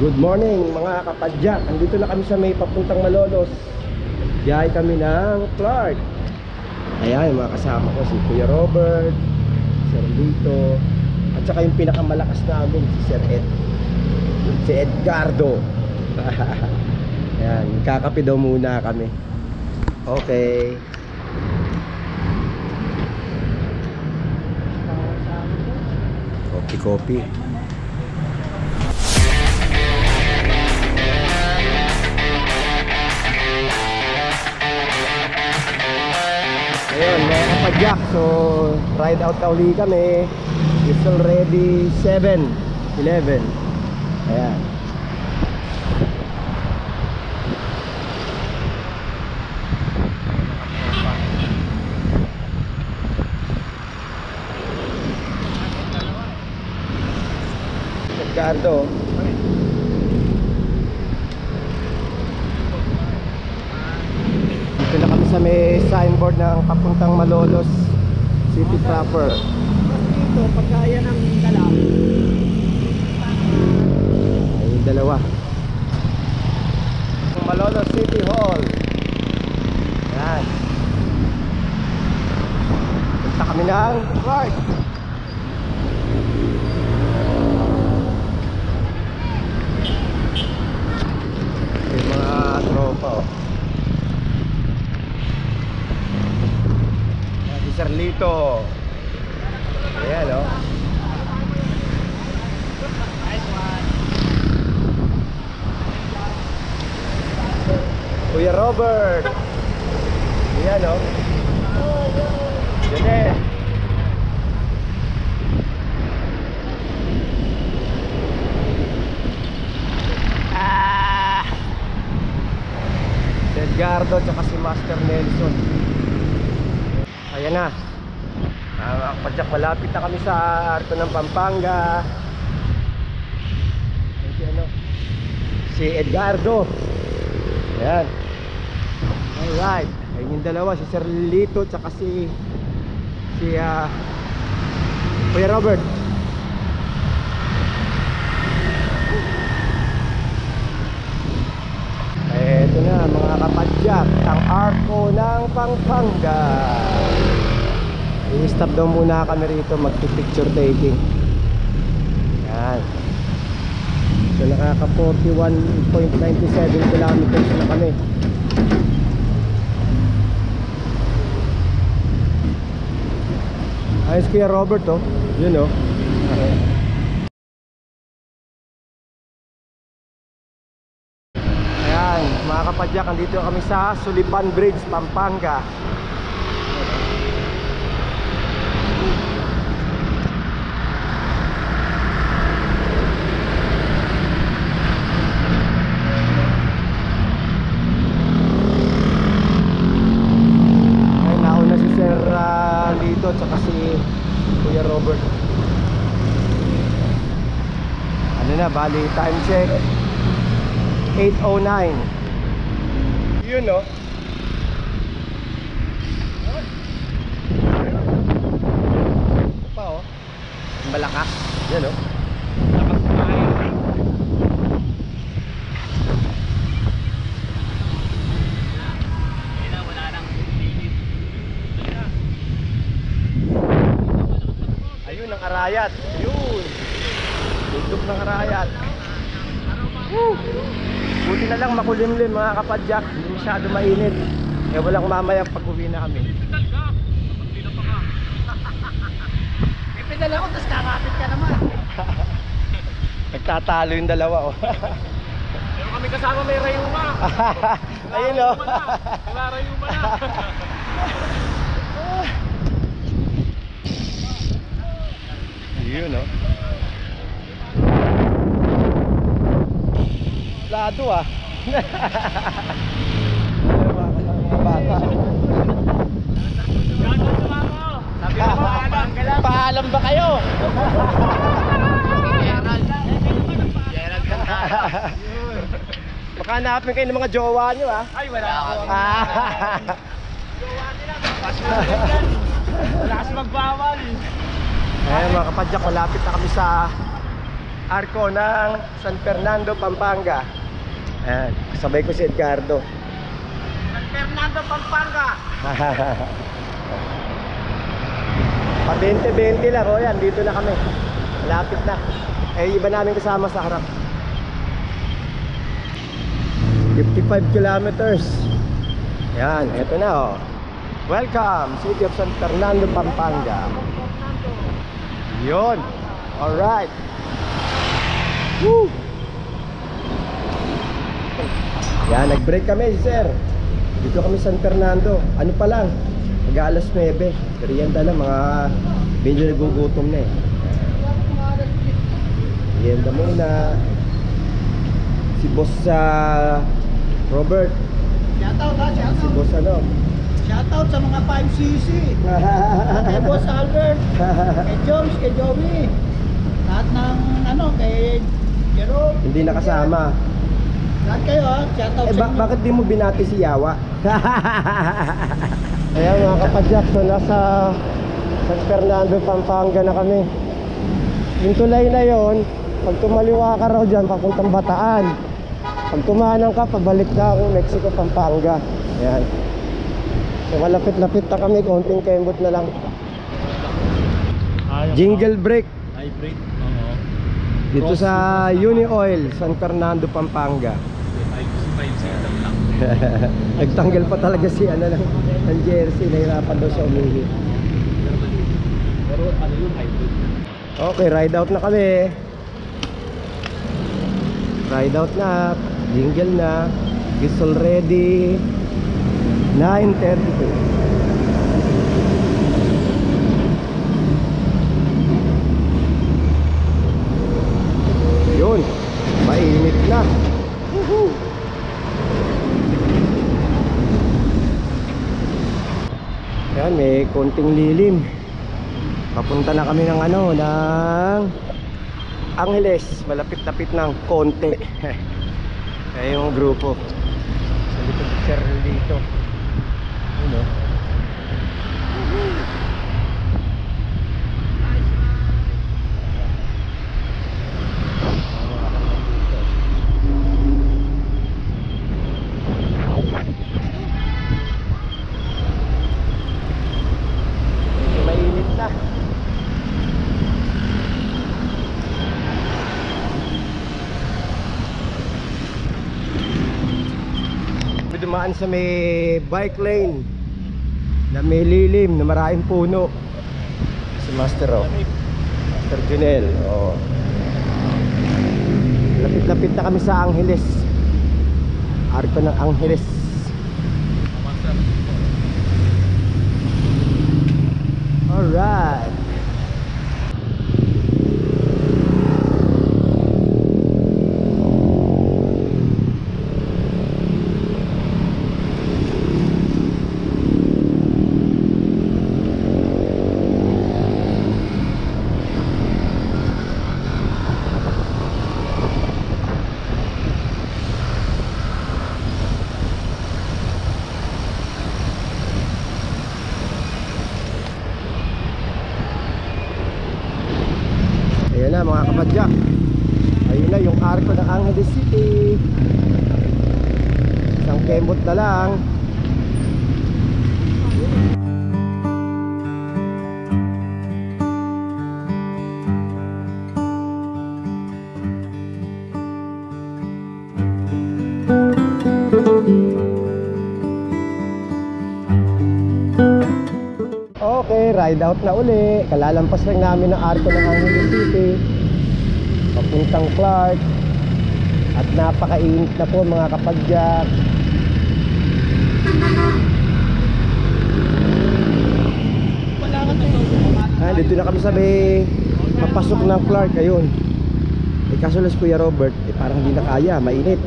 Good morning mga kapadyak. Andito na kami sa may papuntang Malolos. Biyahe kami ng Clark. Ayan, mga kasama ko si Kuya Robert, Sir Lito, at saka yung pinakamalakas namin si Sir Ed, si Edgardo. Ayan, kakape daw muna kami. Okay. Kopi. Ayun, mga kapadyak. So, ride out na uli kami. It's already 7:11. Ayan. Edgardo. Dito na kami sa may signboard ng papuntang Malolos City proper. Dito, pagkaya ng dala. Ay, yung dalawa. Malolos City Hall. Ayan. Punta kami ng Clark. Yung mga tropa, oh. Si Sir Lito. Ayan, oh. Kuya Robert. Ayan, oh. Yan eh. Edgardo tsaka si Master Nelson. Ayan na. Padyak, malapit na kami sa Arco ng Pampanga. Si Edgardo. Ayan. Alright. Ayan yung dalawa, si Sir Lito tsaka si Kuya Robert. Eto na mga kapadyak, ang Arco ng Pampanga. I-stop daw muna kami rito, magpipicture taking. Yan. So nakaka 41.97 kilometers na kami. Ayos Kuya Robert, oh. Yun, oh. Mga kapadyak, andito kami sa Sulipan Bridge, Pampanga. Ay, nauna si Sir Lito at saka si Kuya Robert. Ano na, bali time check 8:09. Yun, no? Ito pa, oh. Malakas. Yan, oh. Ayun, ang Arayat. Yun. Tugtog ng Arayat. Woo! Buti na lang makulimlim mga kapadyak. Hindi masyado mainit. Eh walang mamaya pag uwi na kami. Ipinala ko, tapos kakapit ka naman. Nagtatalo yung dalawa, oh. Pero kami kasama may rayuma. Ayun, oh. Wala rayuma na. Yun, oh. Lado, ah. Bata. Paalam ba kayo? Baka hanapin kayo ng mga jowa nyo, ah. Ay, wala ako. Jowa nila, wala kasi magbawal. Ayun mga kapadyak, malapit na kami sa arko ng San Fernando, Pampanga. Ayan, sabay ko si Edgardo. San Fernando, Pampanga. Pa 20-20 lang, o yan, dito na kami. Malapit na. Eh, iba namin kasama sa harap. 55 kilometers. Yan, eto na oh. Welcome, City of San Fernando, Pampanga. Yun. Alright. Woo! Yan, nag-break kami, sir. Dito kami San Fernando. Ano pa lang? Mag-alas 9. Merienda na, mga medyo nagugutom na eh. Merienda muna. Si Boss Robert. Shoutout ha, Si shoutout. Boss ano. Shoutout sa mga 5cc. Kay Boss Albert, kay Joms, kay Joey. Lahat ng kay Jerome. Hindi nakasama. Lahat kayo ha, shoutout Eh sa inyo. bakit di mo binati si Yawa? Ayan mga kapadyak, so nasa San Fernando, Pampanga na kami. Yung tulay na yon, pag tumaliwa ka raw dyan, papuntang Bataan. Pag kumanang ka, pabalik na akong Mexico, Pampanga. Ayan. So malapit-lapit na kami, konting kembot na lang. Jingle break Hybrid. Oo. dito sa Uni Oil, San Fernando, Pampanga. 5 lang. Nagtanggal pa talaga si ng jersey, nahirapan daw siya umihi. Pero ano yung hybrid? Okay, ride out na kami. Ride out na, jingle na, whistle ready. 9:32. Yun, mainit na. Woohoo! Yan, may konting lilim. Papunta na kami ng ng Angeles. Malapit-lapit ng konti. Kaya yung grupo. Sa likod sir dito. Ano? Mainit na. Dumaan sa may bike lane na may lilim, na maraming puno. Si Master Master Junel. Oh. Lapit-lapit na kami sa Angeles. Arko ng Angeles. Alright. Ayan na mga kapadyak. Ayun na yung arko ng Angeles City. Isang kembot na lang. Okay, ride out na uli. Kalalampas lang namin ng arko ng Angeles City papuntang Clark. At napakainit na po mga kapadyak. Dito na kami sa may papasok ng Clark. Ayun. Eh kaso lang si Kuya Robert, parang hindi na kaya, mainit.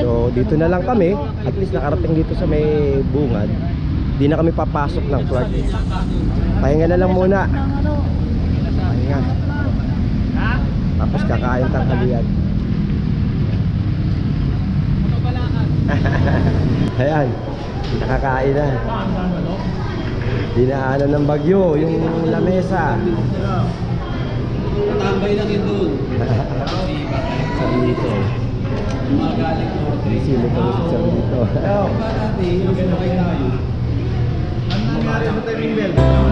So dito na lang kami. At least nakarating dito sa may bungad. Di na kami papasok ng Clark. Pahinga na lang muna. Pahinga. Tapos kakain tanghalian. Ayan, nakakain na. Dinaanan ng bagyo yung lamesa. Tambay lang yun doon. Sarlito. Magaling ko. Sino kami sa Sarlito? Ba natin, sumakay tayo. Ang nangyari sa timing bell?